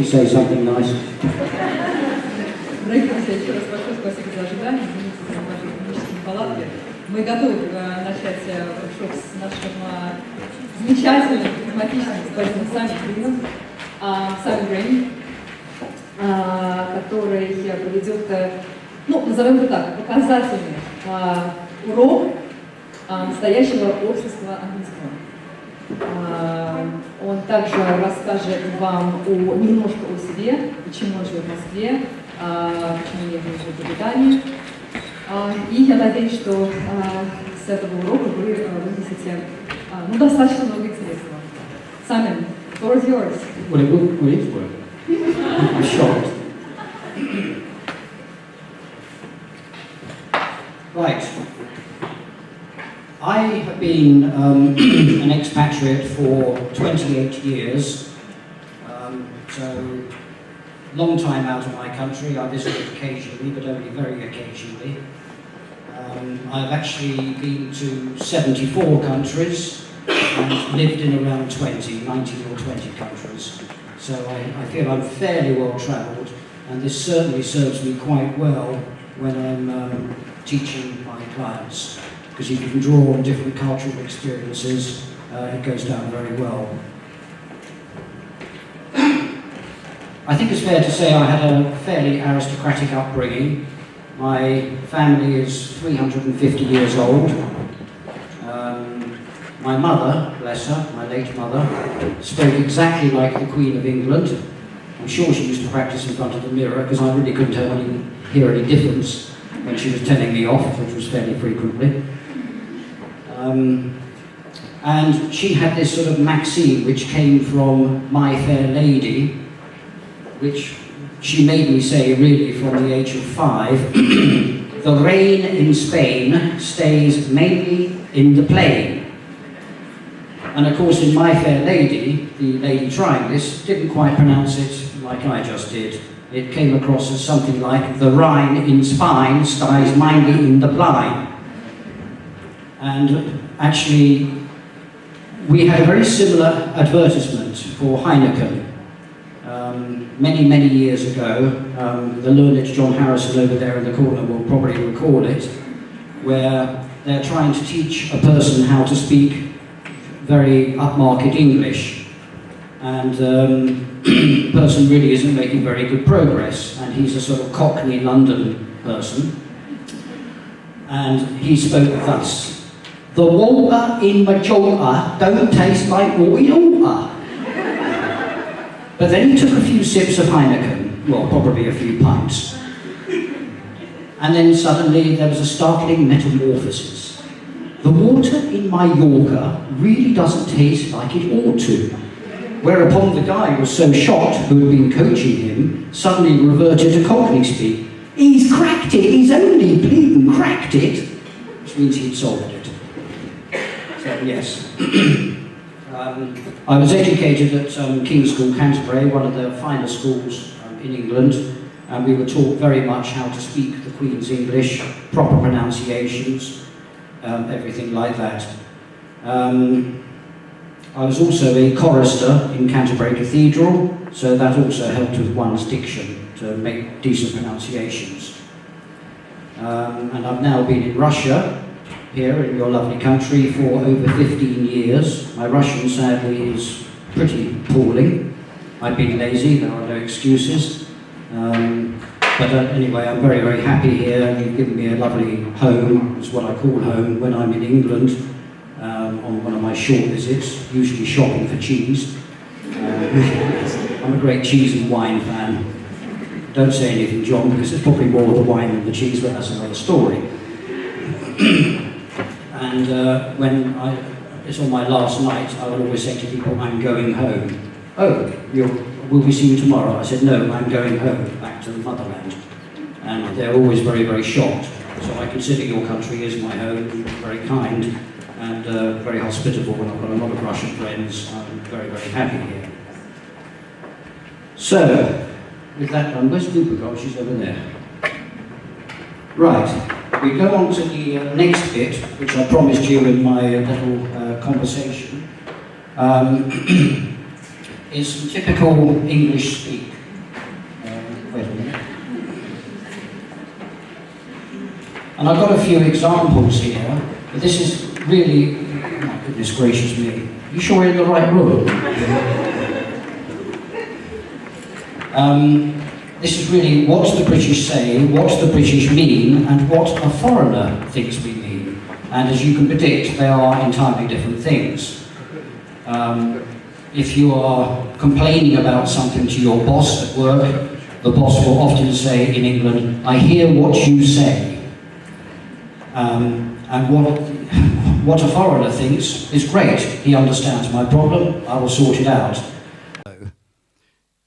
you say something nice. Дорогие друзья, еще раз большое спасибо за ожидание, извините за ваши технические неполадки. Мы готовы начать воркшоп с нашим замечательным, харизматичным господином Саймоном Грином, который проведет, ну, назовем это так, показательный урок настоящего общества английского. Он также расскажет вам немножко о себе, почему он живет в Москве, почему не живет в Британии. И я надеюсь, что с этого урока вы вынесете достаточно много интересного. Саймон, the floor is yours. Well, it is work. I'm shocked. Right. I have been an expatriate for 28 years, so long time out of my country. I visited occasionally, but only very occasionally. I've actually been to 74 countries and lived in around 19 or 20 countries. So I feel I'm fairly well travelled, and this certainly serves me quite well when I'm teaching my clients, because if you can draw on different cultural experiences, it goes down very well. I think it's fair to say I had a fairly aristocratic upbringing. My family is 350 years old. My mother, bless her, my late mother, spoke exactly like the Queen of England. I'm sure she used to practice in front of the mirror, because I really couldn't hear any difference when she was telling me off, which was fairly frequently. And she had this sort of maxim which came from My Fair Lady, which she made me say really from the age of 5. The rain in Spain stays mainly in the plain. And of course in My Fair Lady, the lady trying this didn't quite pronounce it like I just did. It came across as something like the Rhine in Spain stays mainly in the plain. And actually, we had a very similar advertisement for Heineken many, many years ago. The learned John Harrison over there in the corner will probably recall it, where they're trying to teach a person how to speak very upmarket English, and the person really isn't making very good progress, and he's a sort of Cockney London person, and he spoke thus: "The water in Majorca don't taste like water." But then he took a few sips of Heineken, well, probably a few pints, and then suddenly there was a startling metamorphosis. The water in Mallorca really doesn't taste like it ought to. Whereupon the guy was so shocked, who had been coaching him, suddenly reverted to Cockney speak. He's cracked it, he's only bleeding cracked it, which means he'd solved it. So yes. I was educated at King's School, Canterbury, one of the finer schools in England, and we were taught very much how to speak the Queen's English, proper pronunciations, everything like that. I was also a chorister in Canterbury Cathedral, so that also helped with one's diction to make decent pronunciations. And I've now been in Russia, here in your lovely country, for over 15 years. My Russian, sadly, is pretty appalling. I've been lazy, there are no excuses. But anyway, I'm very, very happy here, and you've given me a lovely home, is what I call home, when I'm in England, on one of my short visits, usually shopping for cheese. I'm a great cheese and wine fan. Don't say anything, John, because it's probably more the wine than the cheese, but that's another story. And when it's on my last night, I will always say to people, I'm going home. Oh, will we see you tomorrow? I said, no, I'm going home, back to the motherland. And they're always very, very shocked. So I consider your country as my home, very kind and very hospitable, and I've got a lot of Russian friends. I'm very, very happy here. So, with that done, where's Lupa gone? She's over there. Right. We go on to the next bit, which I promised you in my little conversation. is some typical English speak. Wait a minute. And I've got a few examples here, but this is really, oh my goodness gracious me. You sure we're in the right room? This is really what's the British say, what's the British mean, and what a foreigner thinks we mean. And as you can predict, they are entirely different things. If you are complaining about something to your boss at work, the boss will often say in England, I hear what you say. And what a foreigner thinks is great. He understands my problem, I will sort it out.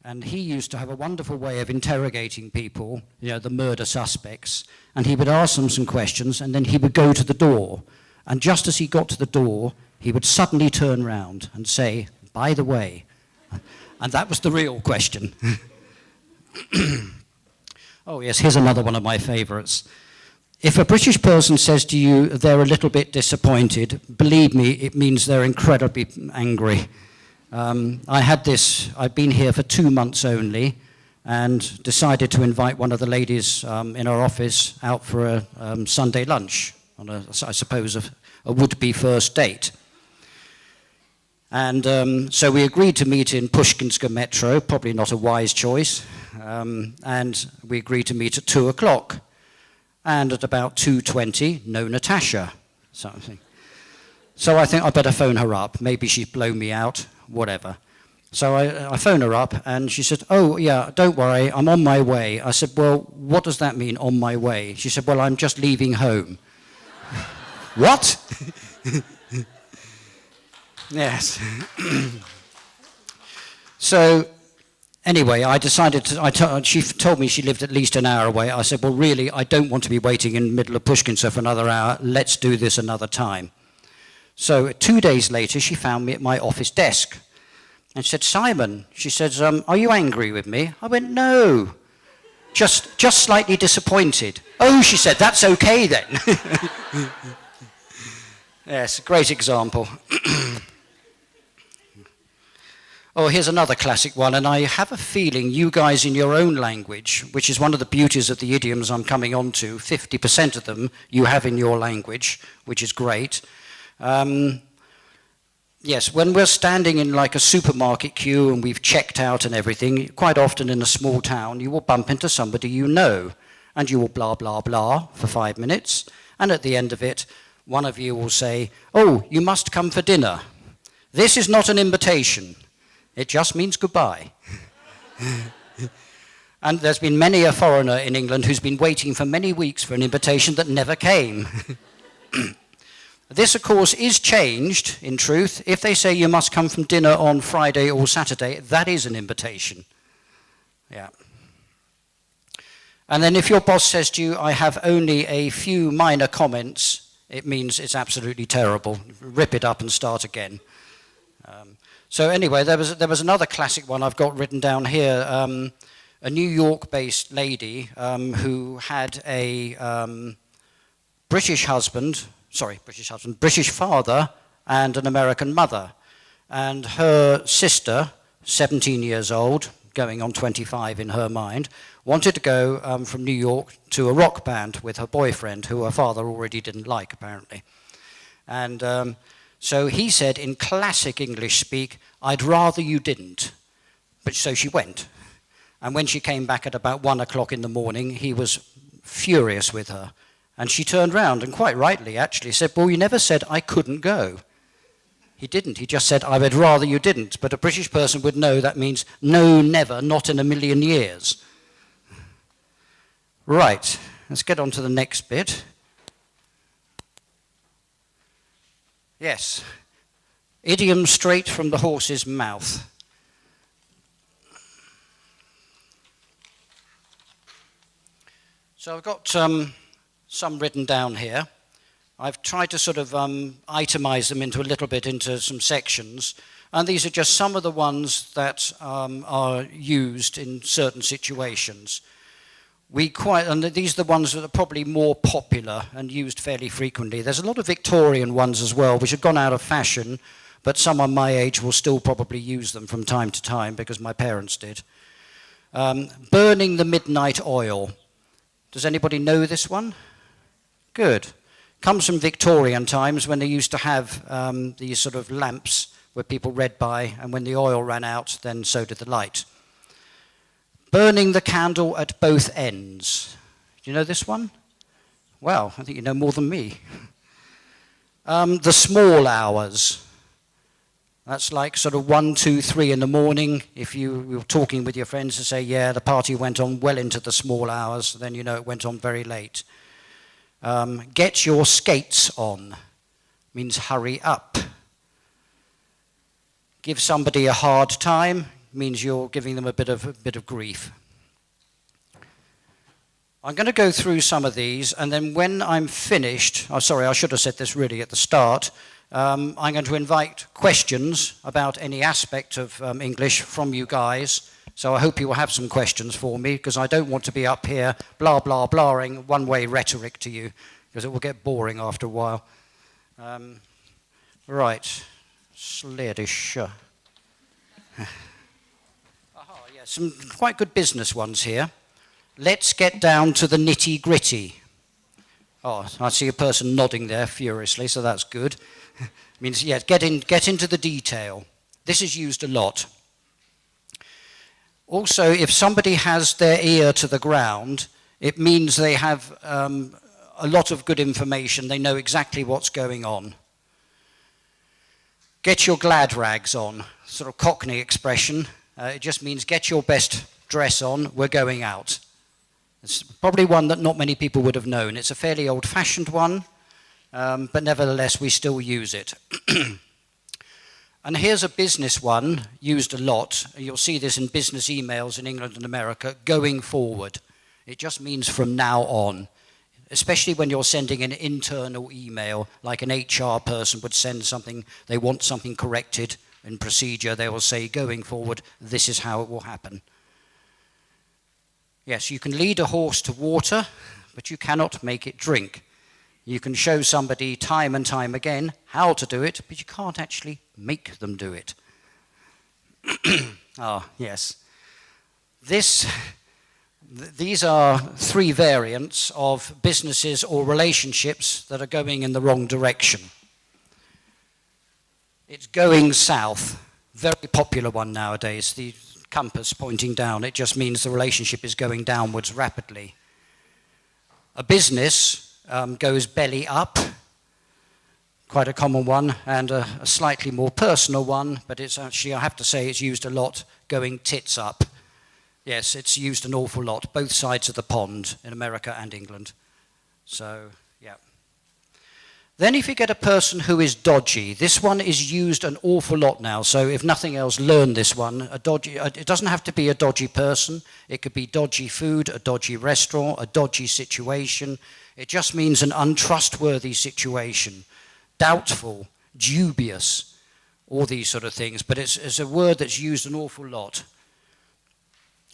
And he used to have a wonderful way of interrogating people, you know, the murder suspects, and he would ask them some questions, and then he would go to the door. And just as he got to the door, he would suddenly turn round and say, by the way. And that was the real question. Oh yes, here's another one of my favourites. If a British person says to you they're a little bit disappointed, believe me, it means they're incredibly angry. I've been here for 2 months only and decided to invite one of the ladies in our office out for a Sunday lunch on I suppose, a would-be first date. And so we agreed to meet in Pushkinska metro, probably not a wise choice, and we agreed to meet at 2 o'clock. And at about 2:20, no Natasha. So I think I better phone her up. Maybe she'd blow me out, whatever. So I phone her up and she said, oh yeah, don't worry, I'm on my way. I said, well, what does that mean, on my way? She said, well, I'm just leaving home. What? Yes. So anyway, I decided she told me she lived at least an hour away. I said, well, really, I don't want to be waiting in the middle of Pushkinska for another hour. Let's do this another time. So 2 days later, she found me at my office desk. And she said, Simon, she says, are you angry with me? I went, no, just slightly disappointed. Oh, she said, that's okay then. Yes, great example. Oh, here's another classic one, and I have a feeling you guys in your own language, which is one of the beauties of the idioms I'm coming on to, 50% of them you have in your language, which is great. Yes, when we're standing in like a supermarket queue and we've checked out and everything, quite often in a small town, you will bump into somebody you know, and you will blah, blah, blah for 5 minutes, and at the end of it, one of you will say, oh, you must come for dinner. This is not an invitation. It just means goodbye. And there's been many a foreigner in England who's been waiting for many weeks for an invitation that never came. This, of course, is changed, in truth. If they say you must come from dinner on Friday or Saturday, that is an invitation. Yeah. And then if your boss says to you, I have only a few minor comments, it means it's absolutely terrible. Rip it up and start again. So anyway, there was another classic one I've got written down here. A New York-based lady who had a British father and an American mother. And her sister, 17 years old, going on 25 in her mind, wanted to go from New York to a rock band with her boyfriend, who her father already didn't like, apparently. And so he said in classic English speak, I'd rather you didn't. But so she went. And when she came back at about 1 o'clock in the morning, he was furious with her. And she turned round, and quite rightly actually, said, well, you never said I couldn't go. He didn't. He just said, I would rather you didn't. But a British person would know that means no, never, not in a million years. Right, let's get on to the next bit. Yes, idiom straight from the horse's mouth. So I've got some written down here. I've tried to sort of itemize them into a little bit into some sections, and these are just some of the ones that are used in certain situations. And these are the ones that are probably more popular and used fairly frequently. There's a lot of Victorian ones as well, which have gone out of fashion, but someone my age will still probably use them from time to time because my parents did. Burning the midnight oil. Does anybody know this one? Good. Comes from Victorian times when they used to have these sort of lamps where people read by, and when the oil ran out, then so did the light. Burning the candle at both ends. Do you know this one? Well, I think you know more than me. The small hours. That's like sort of 1, 2, 3 in the morning. If you were talking with your friends and say, yeah, the party went on well into the small hours, then you know it went on very late. Get your skates on means hurry up. Give somebody a hard time means you're giving them a bit of grief. I'm going to go through some of these, and then when I'm finished, oh, sorry, I should have said this really at the start. I'm going to invite questions about any aspect of English from you guys. So I hope you will have some questions for me, because I don't want to be up here blah, blah, blahing one-way rhetoric to you, because it will get boring after a while. Right, Swedish. Yeah, some quite good business ones here. Let's get down to the nitty-gritty. Oh, I see a person nodding there furiously, so that's good. Means, yeah, get into the detail. This is used a lot. Also, if somebody has their ear to the ground, it means they have a lot of good information. They know exactly what's going on. Get your glad rags on, sort of Cockney expression. It just means get your best dress on, we're going out. It's probably one that not many people would have known. It's a fairly old-fashioned one. But nevertheless, we still use it. And here's a business one, used a lot. You'll see this in business emails in England and America, going forward. It just means from now on, especially when you're sending an internal email, like an HR person would send something, they want something corrected in procedure, they will say, going forward, this is how it will happen. Yes, you can lead a horse to water, but you cannot make it drink. You can show somebody time and time again how to do it, but you can't actually make them do it. Ah, yes. These are 3 variants of businesses or relationships that are going in the wrong direction. It's going south. Very popular one nowadays. The compass pointing down. It just means the relationship is going downwards rapidly. A business goes belly up, quite a common one, and a slightly more personal one, but it's actually, I have to say, it's used a lot, going tits up. Yes, it's used an awful lot, both sides of the pond in America and England. So, yeah. Then if you get a person who is dodgy, this one is used an awful lot now, so if nothing else, learn this one. It doesn't have to be a dodgy person, it could be dodgy food, a dodgy restaurant, a dodgy situation. It just means an untrustworthy situation, doubtful, dubious, all these sort of things. But it's a word that's used an awful lot.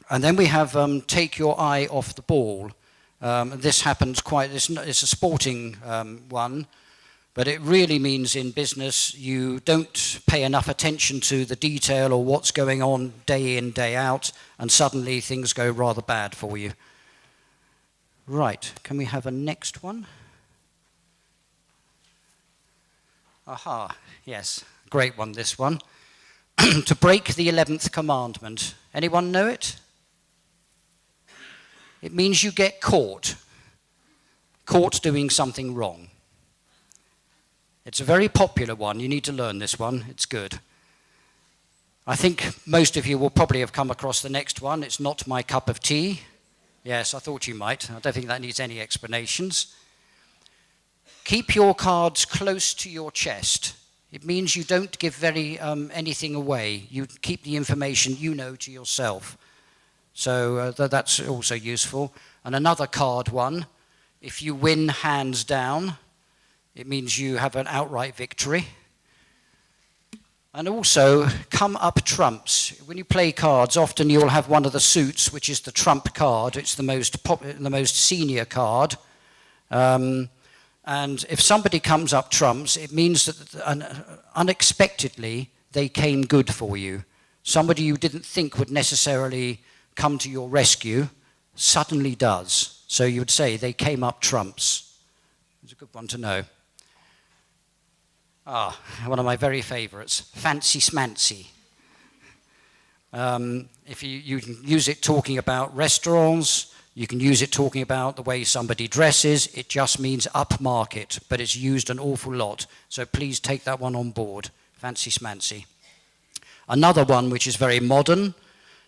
And then we have take your eye off the ball. This happens it's a sporting one, but it really means in business you don't pay enough attention to the detail or what's going on day in, day out, and suddenly things go rather bad for you. Right, can we have a next one? Aha, yes, great one, this one. To break the 11th commandment. Anyone know it? It means you get caught. Caught doing something wrong. It's a very popular one. You need to learn this one. It's good. I think most of you will probably have come across the next one. It's not my cup of tea. Yes, I thought you might. I don't think that needs any explanations. Keep your cards close to your chest. It means you don't give anything away. You keep the information you know to yourself. So that's also useful. And another card one, if you win hands down, it means you have an outright victory. And also, come up trumps. When you play cards, often you'll have one of the suits, which is the trump card. It's the most senior card. And if somebody comes up trumps, it means that unexpectedly they came good for you. Somebody you didn't think would necessarily come to your rescue suddenly does. So you would say they came up trumps. It's a good one to know. One of my very favorites, fancy smancy. If you can use it talking about restaurants, you can use it talking about the way somebody dresses. It just means upmarket, but it's used an awful lot. So please take that one on board, fancy smancy. Another one which is very modern,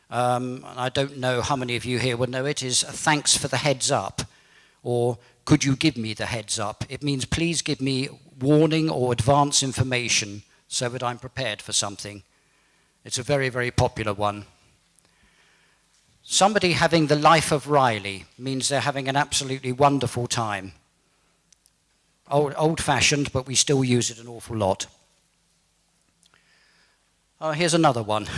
and I don't know how many of you here would know it, is thanks for the heads up, or could you give me the heads up? It means please give me warning or advance information so that I'm prepared for something. It's a very, very popular one. Somebody having the life of Riley means they're having an absolutely wonderful time. Old-fashioned, but we still use it an awful lot. Here's another one.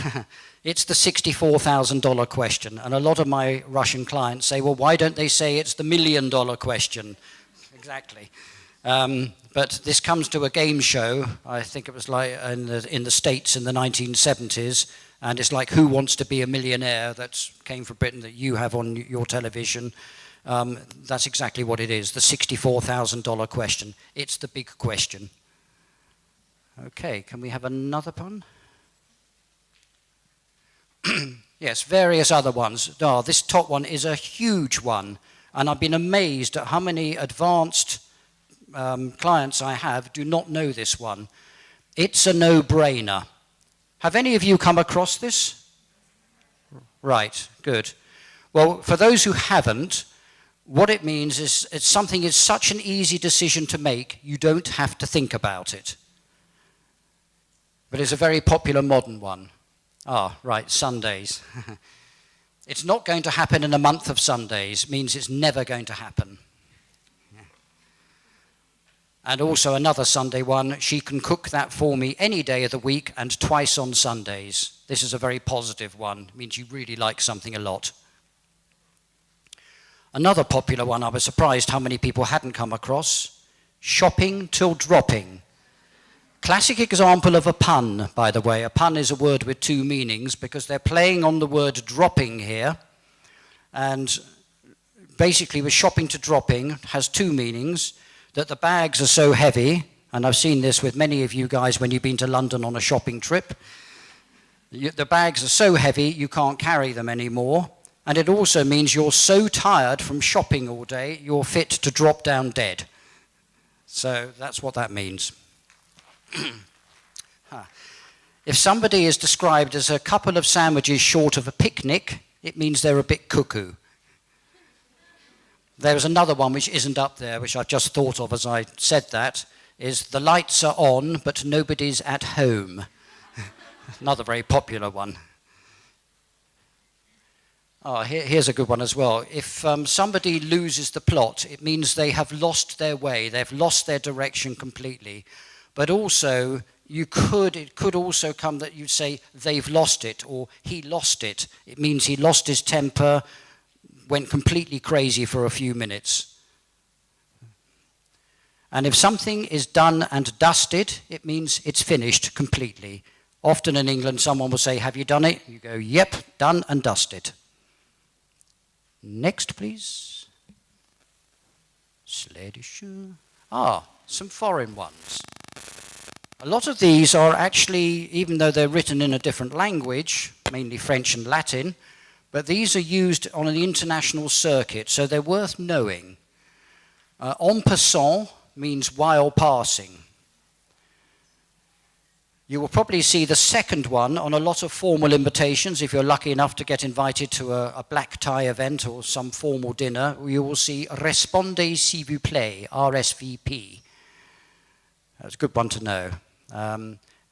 It's the $64,000 question. And a lot of my Russian clients say, well, why don't they say it's the $1 million question? Exactly. But this comes to a game show. I think it was like in the States in the 1970s. And it's like Who Wants to Be a Millionaire that came from Britain that you have on your television. That's exactly what it is, the $64,000 question. It's the big question. Okay, can we have another one? Yes, various other ones. This top one is a huge one. And I've been amazed at how many advanced clients I have do not know this one. It's a no-brainer. Have any of you come across this? Right, good. Well, for those who haven't, what it means is something is such an easy decision to make, you don't have to think about it. But it's a very popular modern one. Right, Sundays. It's not going to happen in a month of Sundays, means it's never going to happen. And also another Sunday one, she can cook that for me any day of the week and twice on Sundays. This is a very positive one, it means you really like something a lot. Another popular one, I was surprised how many people hadn't come across, shopping till dropping. Classic example of a pun, by the way. A pun is a word with two meanings because they're playing on the word dropping here. And basically with shopping to dropping has two meanings. That the bags are so heavy, and I've seen this with many of you guys when you've been to London on a shopping trip. The bags are so heavy you can't carry them anymore. And it also means you're so tired from shopping all day, you're fit to drop down dead. So that's what that means. If somebody is described as a couple of sandwiches short of a picnic, it means they're a bit cuckoo. There was another one which isn't up there, which I've just thought of as I said that, is the lights are on, but nobody's at home. Another very popular one. Here's a good one as well. If somebody loses the plot, it means they have lost their way, they've lost their direction completely. But also, it could also come that you'd say they've lost it, or he lost it. It means he lost his temper, went completely crazy for a few minutes. And if something is done and dusted, it means it's finished completely. Often in England, someone will say, have you done it? You go, yep, done and dusted. Next, please. Some foreign ones. A lot of these are actually, even though they're written in a different language, mainly French and Latin, but these are used on an international circuit, so they're worth knowing. En passant means while passing. You will probably see the second one on a lot of formal invitations. If you're lucky enough to get invited to a black tie event or some formal dinner, you will see Répondez s'il vous plaît, RSVP. That's a good one to know.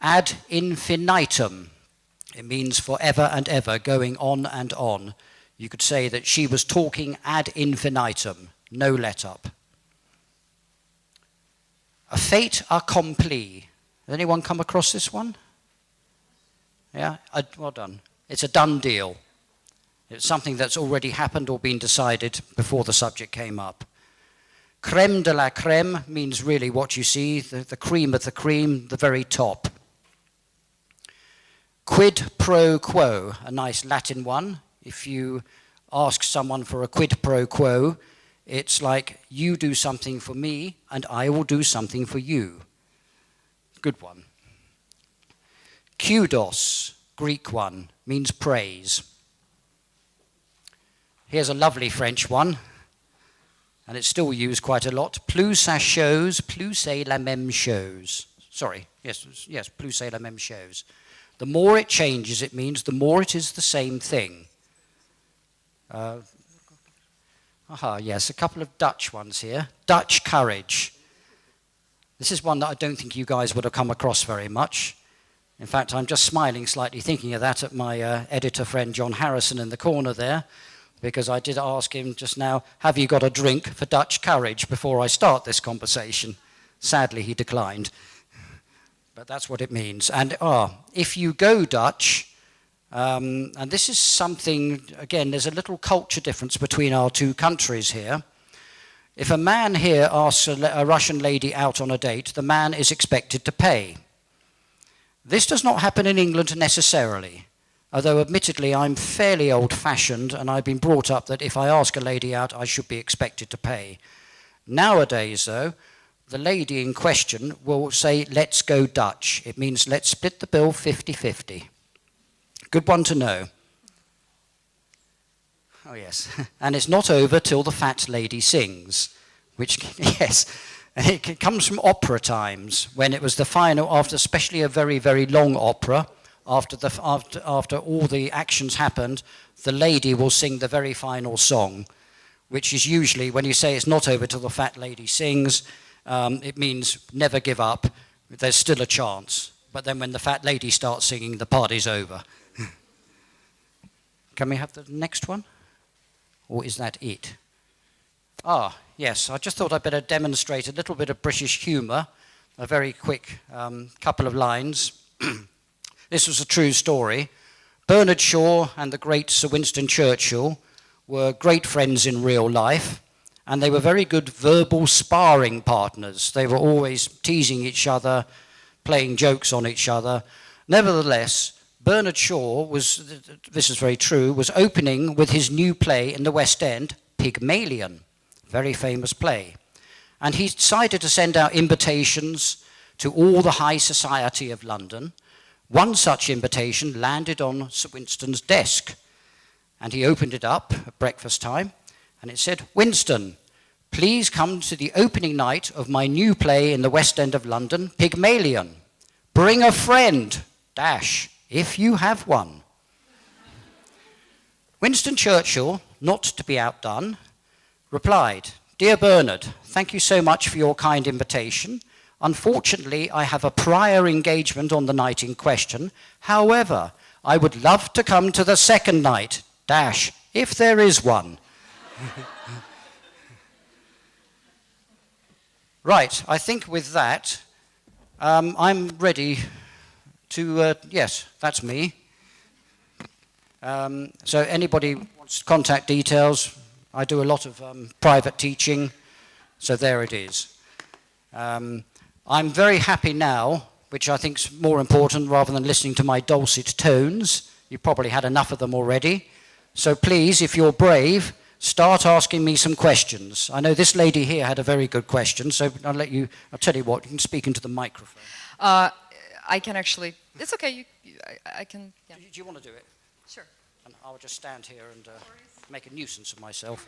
Ad infinitum. It means forever and ever, going on and on. You could say that she was talking ad infinitum, no let up. A fait accompli. Has anyone come across this one? Yeah, well done. It's a done deal. It's something that's already happened or been decided before the subject came up. Crème de la crème means really what you see, the cream of the cream, the very top. Quid pro quo, a nice Latin one. If you ask someone for a quid pro quo, it's like you do something for me and I will do something for you. Good one. Kudos, Greek one, means praise. Here's a lovely French one, and it's still used quite a lot. Plus ça chose, plus c'est la même chose. Sorry, yes, plus c'est la même chose. The more it changes, it means the more it is the same thing. Yes, a couple of Dutch ones here. Dutch courage. This is one that I don't think you guys would have come across very much. In fact, I'm just smiling slightly thinking of that at my editor friend John Harrison in the corner there, because I did ask him just now, have you got a drink for Dutch courage before I start this conversation? Sadly, he declined. But that's what it means. And if you go Dutch, and this is something, again, there's a little culture difference between our two countries here. If a man here asks a Russian lady out on a date, the man is expected to pay. This does not happen in England necessarily, although admittedly I'm fairly old-fashioned and I've been brought up that if I ask a lady out, I should be expected to pay. Nowadays, though, the lady in question will say, let's go Dutch. It means let's split the bill 50-50. Good one to know. Oh, yes. And it's not over till the fat lady sings, which, yes, it comes from opera times, when it was the final, after especially a very, very long opera, after all the actions happened, the lady will sing the very final song, which is usually, when you say it's not over till the fat lady sings, it means never give up, there's still a chance. But then when the fat lady starts singing, the party's over. Can we have the next one? Or is that it? Yes, I just thought I'd better demonstrate a little bit of British humour, a very quick couple of lines. This was a true story. Bernard Shaw and the great Sir Winston Churchill were great friends in real life, and they were very good verbal sparring partners. They were always teasing each other, playing jokes on each other. Nevertheless, Bernard Shaw was, this is very true, was opening with his new play in the West End, Pygmalion, very famous play. And he decided to send out invitations to all the high society of London. One such invitation landed on Sir Winston's desk, and he opened it up at breakfast time, and it said, Winston, please come to the opening night of my new play in the West End of London, Pygmalion. Bring a friend, dash, if you have one. Winston Churchill, not to be outdone, replied, Dear Bernard, thank you so much for your kind invitation. Unfortunately, I have a prior engagement on the night in question. However, I would love to come to the second night, dash, if there is one. Right, I think with that, I'm ready to, yes, that's me. So anybody wants contact details, I do a lot of private teaching, so there it is. I'm very happy now, which I think is more important rather than listening to my dulcet tones. You've probably had enough of them already. So please, if you're brave, start asking me some questions. I know this lady here had a very good question, so I'll tell you what, you can speak into the microphone. I can actually, it's okay, I can, yeah. Do you want to do it? Sure. And I'll just stand here and make a nuisance of myself.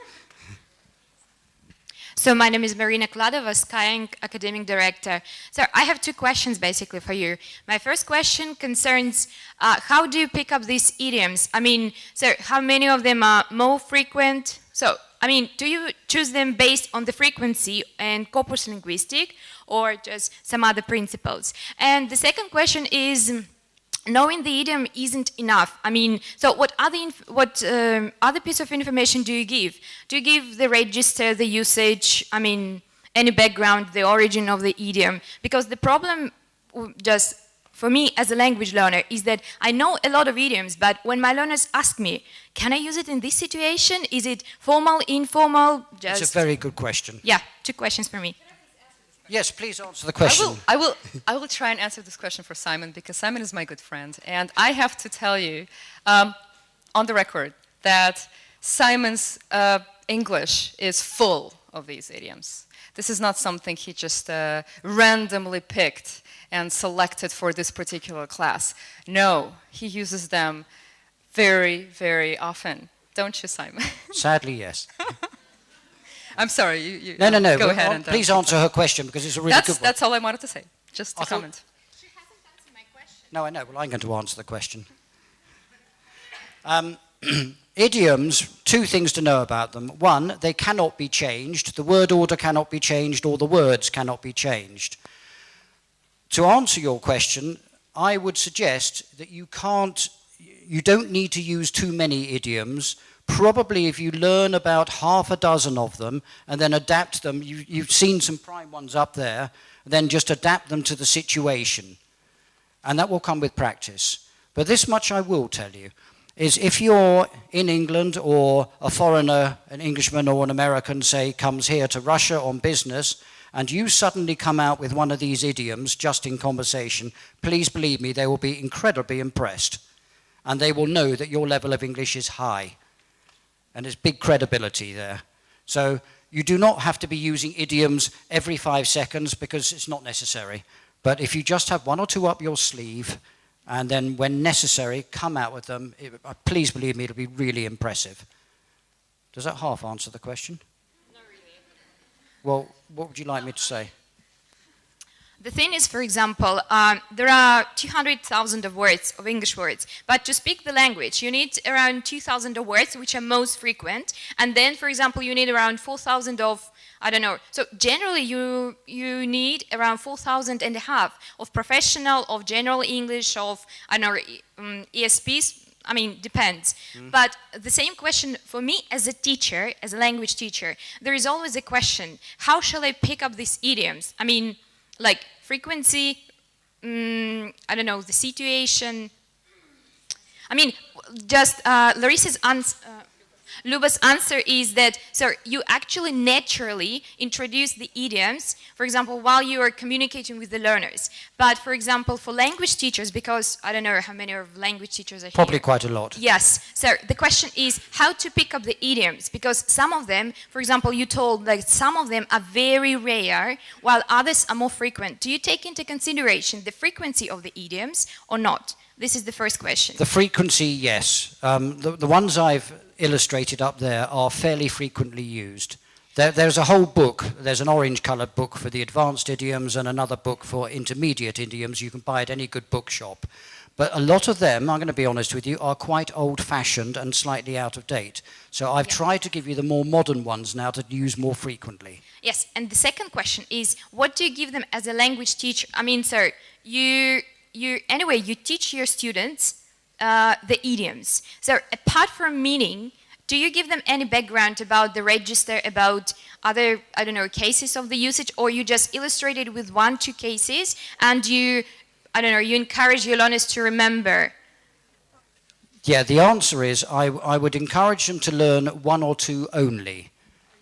So my name is Marina Kladova, Skyeng Academic Director. So I have two questions basically for you. My first question concerns how do you pick up these idioms? I mean, so how many of them are more frequent? So, I mean, do you choose them based on the frequency and corpus linguistic or just some other principles? And the second question is, knowing the idiom isn't enough. I mean, so what other piece of information do you give? Do you give the register, the usage, I mean, any background, the origin of the idiom? Because the problem, just for me as a language learner is that I know a lot of idioms, but when my learners ask me, can I use it in this situation? Is it formal, informal? Just... It's a very good question. Yeah, 2 questions for me. Yes, please answer the question. I will try and answer this question for Simon, because Simon is my good friend. And I have to tell you, on the record, that Simon's English is full of these idioms. This is not something he just randomly picked and selected for this particular class. No, he uses them very, very often. Don't you, Simon? Sadly, yes. I'm sorry, you No. go ahead and please answer her question, because it's a really good one. That's all I wanted to say, just a comment. She hasn't answered my question. No, I know. Well, I'm going to answer the question. Idioms, 2 things to know about them. 1, they cannot be changed. The word order cannot be changed, or the words cannot be changed. To answer your question, I would suggest that you don't need to use too many idioms. Probably if you learn about half a dozen of them and then adapt them, you've seen some prime ones up there, then just adapt them to the situation. And that will come with practice. But this much I will tell you, is if you're in England or a foreigner, an Englishman or an American, say, comes here to Russia on business, and you suddenly come out with one of these idioms just in conversation, please believe me, they will be incredibly impressed. And they will know that your level of English is high. And there's big credibility there. So you do not have to be using idioms every 5 seconds, because it's not necessary. But if you just have 1 or 2 up your sleeve, and then when necessary, come out with them, please believe me, it'll be really impressive. Does that half answer the question? Not really. Well, what would you like me to say? The thing is, for example, there are 200,000 of words, of English words, but to speak the language, you need around 2,000 of words, which are most frequent, and then, for example, you need around 4,000 of, I don't know, so generally you need around 4,000 and a half of professional, of general English, of, I don't know, ESPs, I mean, depends. But the same question for me as a teacher, as a language teacher, there is always a question, how shall I pick up these idioms? I mean, like frequency, I don't know, the situation. I mean, just Larissa's answer, Luba's answer is that, so you actually naturally introduce the idioms, for example, while you are communicating with the learners. But for example, for language teachers, because I don't know how many of language teachers are here. Probably quite a lot. Yes. So the question is how to pick up the idioms, because some of them, for example, you told like some of them are very rare, while others are more frequent. Do you take into consideration the frequency of the idioms or not? This is the first question. The frequency, yes. The ones I've illustrated up there are fairly frequently used. There's a whole book, there's an orange-coloured book for the advanced idioms and another book for intermediate idioms you can buy at any good bookshop. But a lot of them, I'm going to be honest with you, are quite old-fashioned and slightly out of date. So I've tried to give you the more modern ones now to use more frequently. Yes, and the second question is, what do you give them as a language teacher? I mean, sir, you teach your students the idioms. So apart from meaning, do you give them any background about the register, about other, I don't know, cases of the usage, or you just illustrate it with 1-2 cases and you, I don't know, you encourage your learners to remember? Yeah, the answer is I would encourage them to learn 1 or 2 only.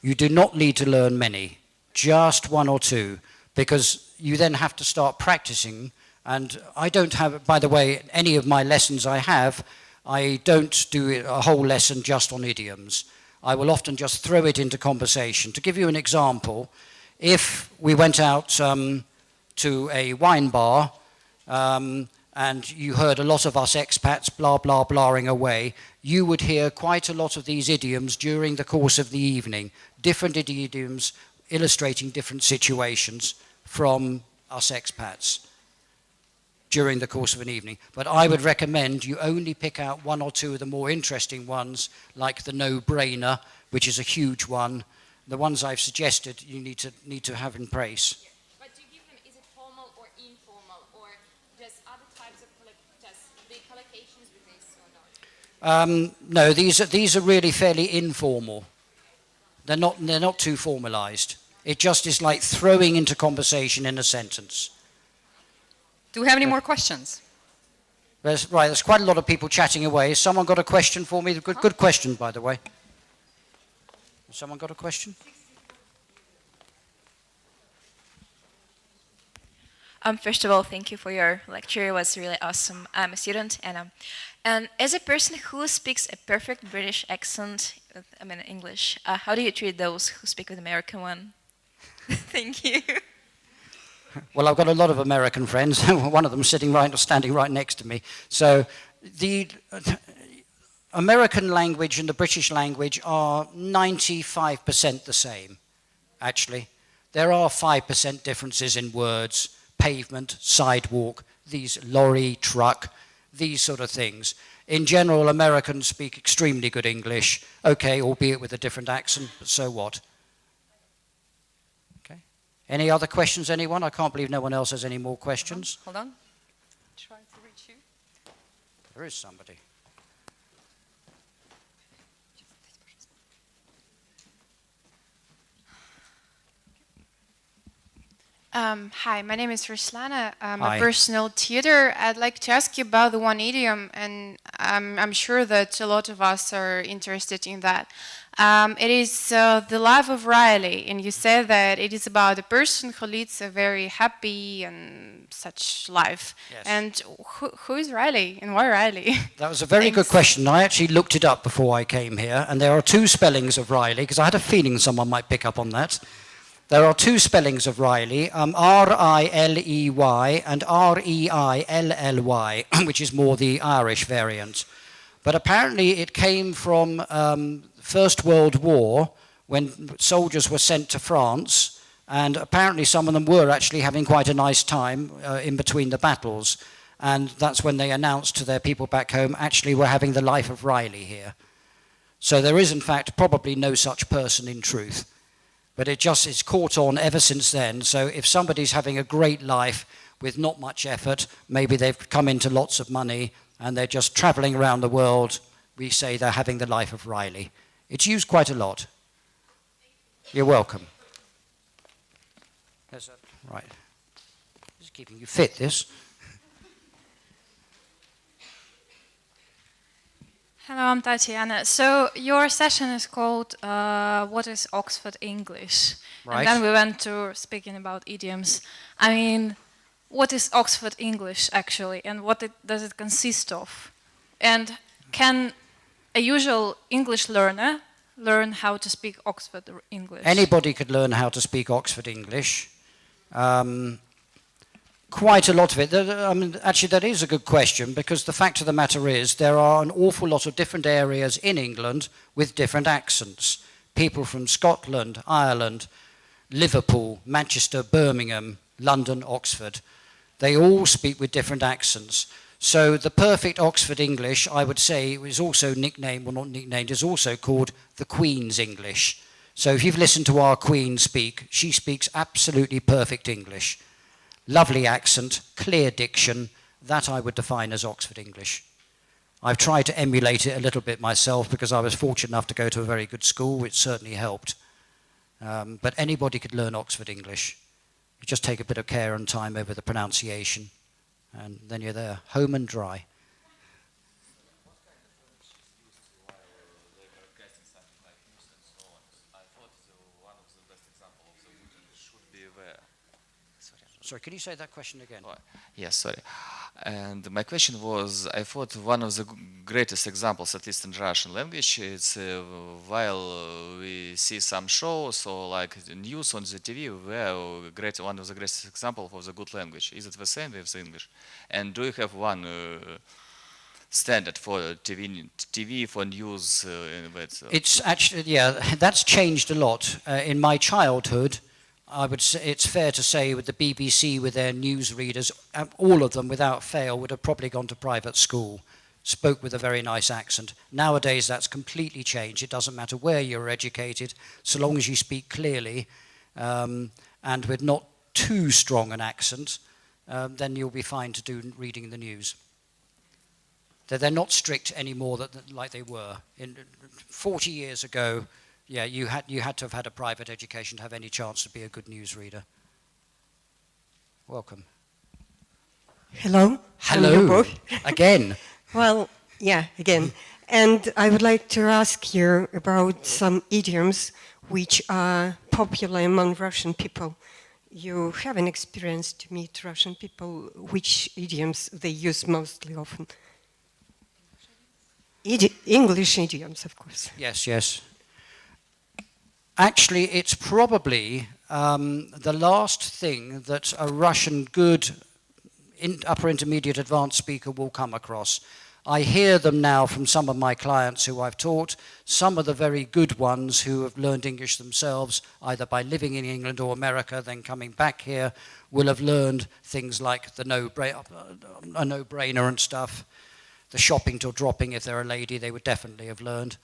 You do not need to learn many, just 1 or 2, because you then have to start practicing. And I don't have, by the way, any of my lessons I don't do a whole lesson just on idioms. I will often just throw it into conversation. To give you an example, if we went out to a wine bar and you heard a lot of us expats blah, blah, blahing away, you would hear quite a lot of these idioms during the course of the evening, different idioms illustrating different situations from us expats during the course of an evening. But I would recommend you only pick out 1 or 2 of the more interesting ones, like the no-brainer, which is a huge one. The ones I've suggested you need to have in place. Yes. But do you give them, is it formal or informal, or just other types of the collocations with this or not? No, these are really fairly informal. They're not too formalized. It just is like throwing into conversation in a sentence. Do we have any more questions? There's quite a lot of people chatting away. Has someone got a question for me? Good question, by the way. Has someone got a question? First of all, thank you for your lecture. It was really awesome. I'm a student, and as a person who speaks a perfect British accent, I mean English, how do you treat those who speak with American one? Thank you. Well, I've got a lot of American friends. One of them standing right next to me. So the American language and the British language are 95% the same, actually. There are 5% differences in words, pavement, sidewalk, these lorry, truck, these sort of things. In general, Americans speak extremely good English, okay, albeit with a different accent, but so what? Okay. Any other questions, anyone? I can't believe no one else has any more questions. Hold on. Try to reach you. There is somebody. Hi, my name is Ruslana. I'm Hi. a personal tutor. I'd like to ask you about the one idiom, and I'm sure that a lot of us are interested in that. It is the life of Riley, and you said that it is about a person who leads a very happy and such life. Yes. And who is Riley, and why Riley? That was a very good question. I actually looked it up before I came here, and there are two spellings of Riley, because I had a feeling someone might pick up on that. There are two spellings of Riley, R-I-L-E-Y and R-E-I-L-L-Y, which is more the Irish variant. But apparently it came from First World War, when soldiers were sent to France, and apparently some of them were actually having quite a nice time in between the battles. And that's when they announced to their people back home, actually we're having the life of Riley here. So there is in fact probably no such person in truth. But it's caught on ever since then. So if somebody's having a great life with not much effort, maybe they've come into lots of money and they're just traveling around the world, we say they're having the life of Riley. It's used quite a lot. You're welcome. Right. This is keeping you fit, this. Hello, I'm Tatiana. So your session is called What is Oxford English? Right. And then we went to speaking about idioms. I mean, what is Oxford English actually, and what does it consist of? And can a usual English learner learn how to speak Oxford English? Anybody could learn how to speak Oxford English. Quite a lot of it. Actually, that is a good question, because the fact of the matter is there are an awful lot of different areas in England with different accents. People from Scotland, Ireland, Liverpool, Manchester, Birmingham, London, Oxford. They all speak with different accents. So the perfect Oxford English, I would say, is also nicknamed, well not nicknamed, is also called the Queen's English. So if you've listened to our Queen speak, she speaks absolutely perfect English. Lovely accent, clear diction, that I would define as Oxford English. I've tried to emulate it a little bit myself because I was fortunate enough to go to a very good school, which certainly helped. But anybody could learn Oxford English. You just take a bit of care and time over the pronunciation, and then you're there, home and dry. Sorry, can you say that question again? Yes, sorry. And my question was, I thought one of the greatest examples, at least in Russian language, it's while we see some shows or like news on the TV, where one of the greatest examples of the good language. Is it the same with the English? And do you have one standard for TV for news? It's actually, yeah, that's changed a lot. In my childhood, I would say it's fair to say with the BBC, with their newsreaders, all of them without fail would have probably gone to private school, spoke with a very nice accent. Nowadays that's completely changed. It doesn't matter where you're educated, so long as you speak clearly and with not too strong an accent, then you'll be fine to do reading the news. They're not strict anymore like they were. 40 years ago, yeah, you had to have had a private education to have any chance to be a good newsreader. Welcome. Hello. Hello. Again. Well, yeah, again. And I would like to ask you about some idioms which are popular among Russian people. You have an experience to meet Russian people. Which idioms they use mostly often? English idioms, of course. Yes, yes. Actually, it's probably the last thing that a Russian good upper intermediate advanced speaker will come across. I hear them now from some of my clients who I've taught, some of the very good ones who have learned English themselves, either by living in England or America, then coming back here, will have learned things like a no-brainer and stuff. The shopping till dropping, if they're a lady, they would definitely have learned.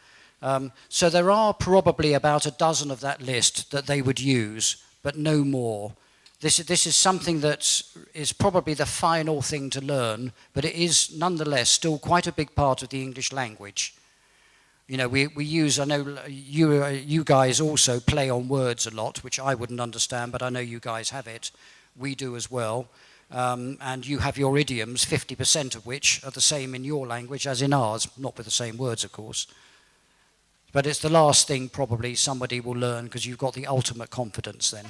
So there are probably about a dozen of that list that they would use, but no more. This is something that is probably the final thing to learn, but it is nonetheless still quite a big part of the English language. You know, we use, I know you guys also play on words a lot, which I wouldn't understand, but I know you guys have it. We do as well. And you have your idioms, 50% of which are the same in your language as in ours, not with the same words, of course. But it's the last thing probably somebody will learn because you've got the ultimate confidence then.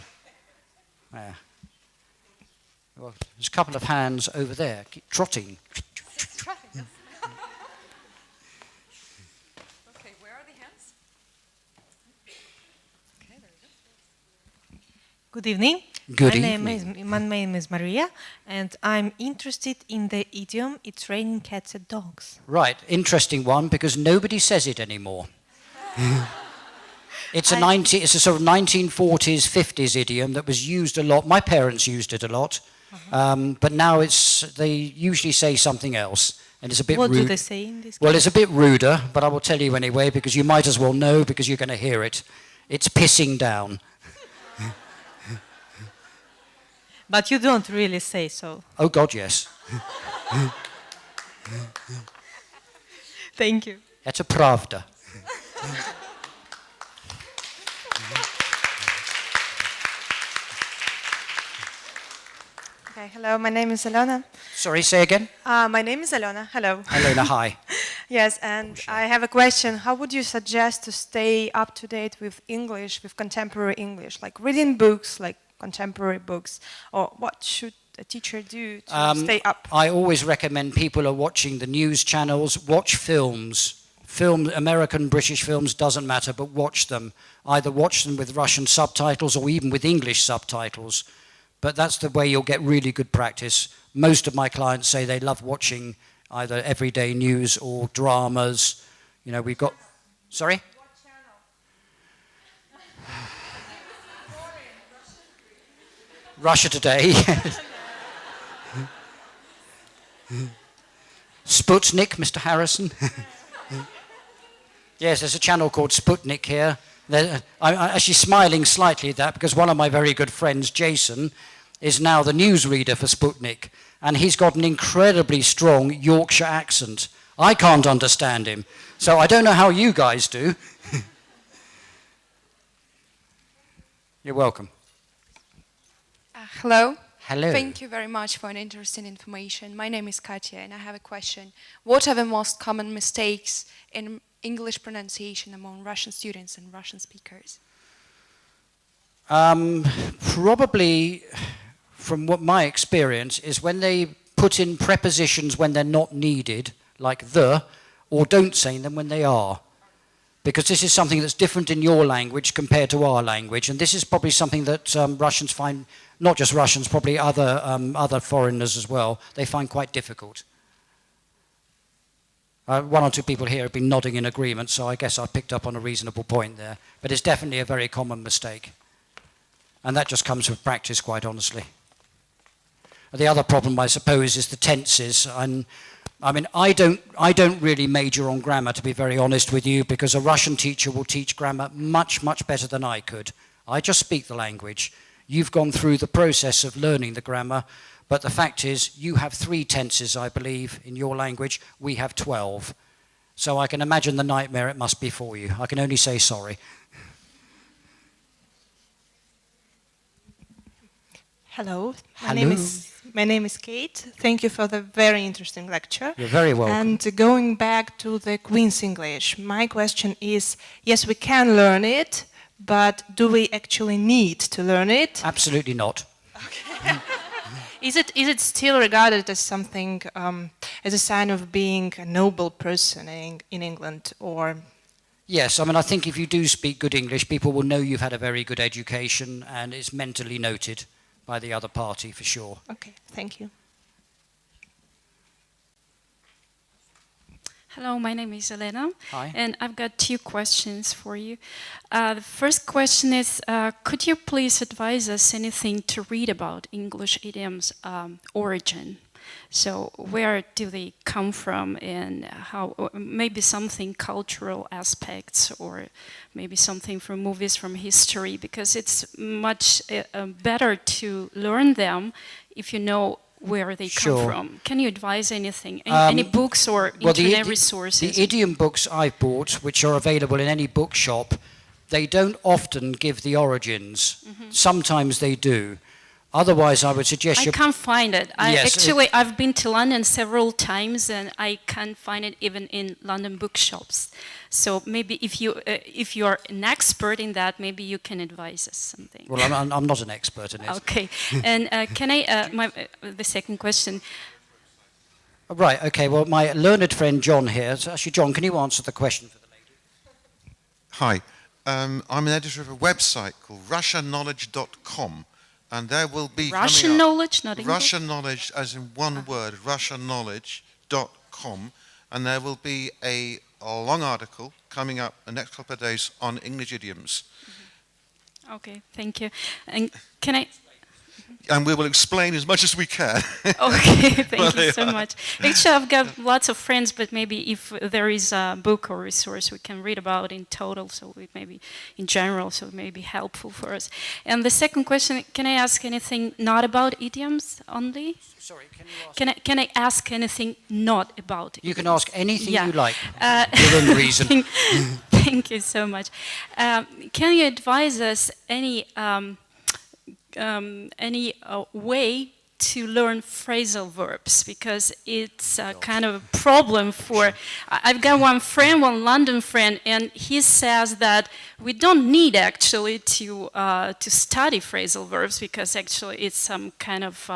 Yeah. Well, there's a couple of hands over there. Keep trotting. Okay, where are the hands? Okay, there we go. Good evening. Good evening. My name is Maria, and I'm interested in the idiom, it's raining cats and dogs. Right, interesting one because nobody says it anymore. It's a sort of 1940s, 50s idiom that was used a lot. My parents used it a lot, but now they usually say something else, and it's a bit rude. What do they say in this case? Well, it's a bit ruder, but I will tell you anyway because you might as well know because you're going to hear it. It's pissing down. But you don't really say so. Oh God, yes. Thank you. Это правда. Okay, hello, my name is Alona. Sorry, say again? My name is Alona, hello. Alona, hi. Yes, and I have a question. How would you suggest to stay up to date with English, with contemporary English? Like reading books, like contemporary books, or what should a teacher do to stay up? I always recommend people are watching the news channels, watch films. American, British films, doesn't matter, but watch them. Either watch them with Russian subtitles or even with English subtitles. But that's the way you'll get really good practice. Most of my clients say they love watching either everyday news or dramas. You know, we've got... Sorry? What channel? Russia Today. Sputnik, Mr. Harrison. Yes, there's a channel called Sputnik here. I'm actually smiling slightly at that because one of my very good friends, Jason, is now the newsreader for Sputnik, and he's got an incredibly strong Yorkshire accent. I can't understand him, so I don't know how you guys do. You're welcome. Hello. Hello. Thank you very much for an interesting information. My name is Katya, and I have a question. What are the most common mistakes in English pronunciation among Russian students and Russian speakers? Probably, from what my experience, is when they put in prepositions when they're not needed, like the, or don't say them when they are. Because this is something that's different in your language compared to our language, and this is probably something that Russians find, not just Russians, probably other foreigners as well, they find quite difficult. One or two people here have been nodding in agreement, so I guess I picked up on a reasonable point there. But it's definitely a very common mistake. And that just comes with practice, quite honestly. The other problem, I suppose, is the tenses. I mean, I don't really major on grammar, to be very honest with you, because a Russian teacher will teach grammar much, much better than I could. I just speak the language. You've gone through the process of learning the grammar, but the fact is, you have 3 tenses, I believe, in your language. We have 12. So I can imagine the nightmare it must be for you. I can only say sorry. Hello. Hello. My name is Kate. Thank you for the very interesting lecture. You're very welcome. And going back to the Queen's English, my question is, yes, we can learn it, but do we actually need to learn it? Absolutely not. Okay. Is it still regarded as something, as a sign of being a noble person in England, or? Yes, I mean, I think if you do speak good English, people will know you've had a very good education and it's mentally noted by the other party for sure. Okay, thank you. Hello, my name is Elena. Hi. And I've got 2 questions for you. The first question is, could you please advise us anything to read about English idioms' origin? So where do they come from, and how, maybe something cultural aspects, or maybe something from movies, from history, because it's much better to learn them if you know where they come from. Can you advise anything? Any books or internet resources? The idiom books I've bought, which are available in any bookshop, they don't often give the origins. Sometimes they do. Otherwise, I would suggest I can't find it. I've been to London several times, and I can't find it even in London bookshops. So maybe if you are an expert in that, maybe you can advise us something. Well, I'm not an expert in it. Okay. And can I the second question? Right. Okay. Well, my learned friend John here. So actually, John, can you answer the question for the lady? Hi. I'm an editor of a website called RussiaKnowledge.com. And there will be Russian knowledge, not English? Russian knowledge, as in one word, RussiaKnowledge.com, and there will be a long article coming up the next couple of days on English idioms. Okay, thank you. And can I? And we will explain as much as we can. Okay, thank you so much. Actually, I've got lots of friends, but maybe if there is a book or resource we can read about in total, so it may be in general, so it may be helpful for us. And the second question, can I ask anything not about idioms only? Sorry, can you ask? Can I ask anything not about idioms? You can ask anything you like, within reason. Thank you so much. Can you advise us any way to learn phrasal verbs, because it's kind of a problem for. I've got one London friend, and he says that we don't need actually to study phrasal verbs, because actually it's some kind of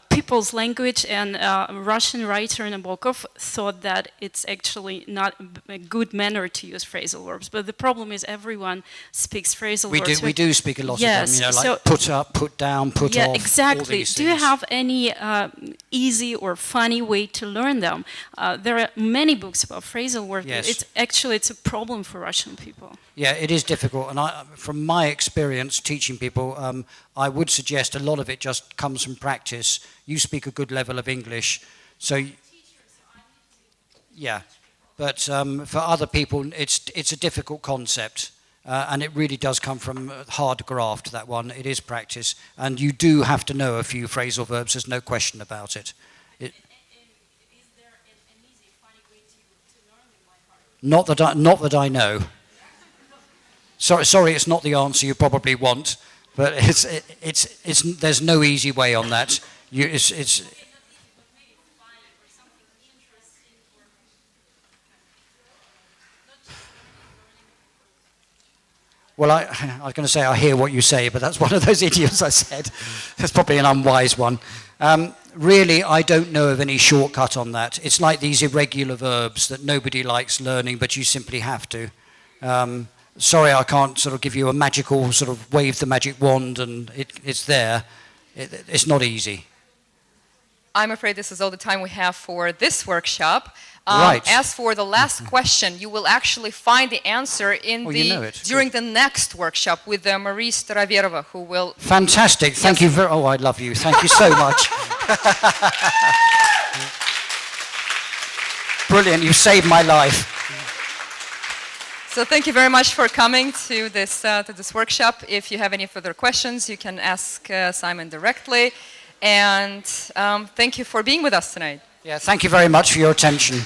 people's language, and a Russian writer Nabokov thought that it's actually not a good manner to use phrasal verbs. But the problem is everyone speaks phrasal verbs. We do speak a lot yes, of them, like put up, put down, put off. Exactly. Do you have any easy or funny way to learn them? There are many books about phrasal verbs. Yes. It's a problem for Russian people. Yeah, it is difficult, and from my experience teaching people, I would suggest a lot of it just comes from practice. You speak a good level of English, so yeah. But for other people, it's a difficult concept. And it really does come from hard graft, that one. It is practice. And you do have to know a few phrasal verbs, there's no question about it. Is there an easy, funny way to learn them? Not that I know. Sorry, it's not the answer you probably want, but there's no easy way on that. Well, I was going to say I hear what you say, but that's one of those idioms I said. That's probably an unwise one. Really, I don't know of any shortcut on that. It's like these irregular verbs that nobody likes learning, but you simply have to. Sorry, I can't sort of give you a magical sort of wave the magic wand and it's there. It's not easy. I'm afraid this is all the time we have for this workshop. Right. As for the last question, you will actually find the answer in during the next workshop with Marie Staroverova, who will... Fantastic. Thank you very... Oh, I love you. Thank you so much. Brilliant. You saved my life. So thank you very much for coming to this workshop. If you have any further questions, you can ask Simon directly. And thank you for being with us tonight. Yeah, thank you very much for your attention.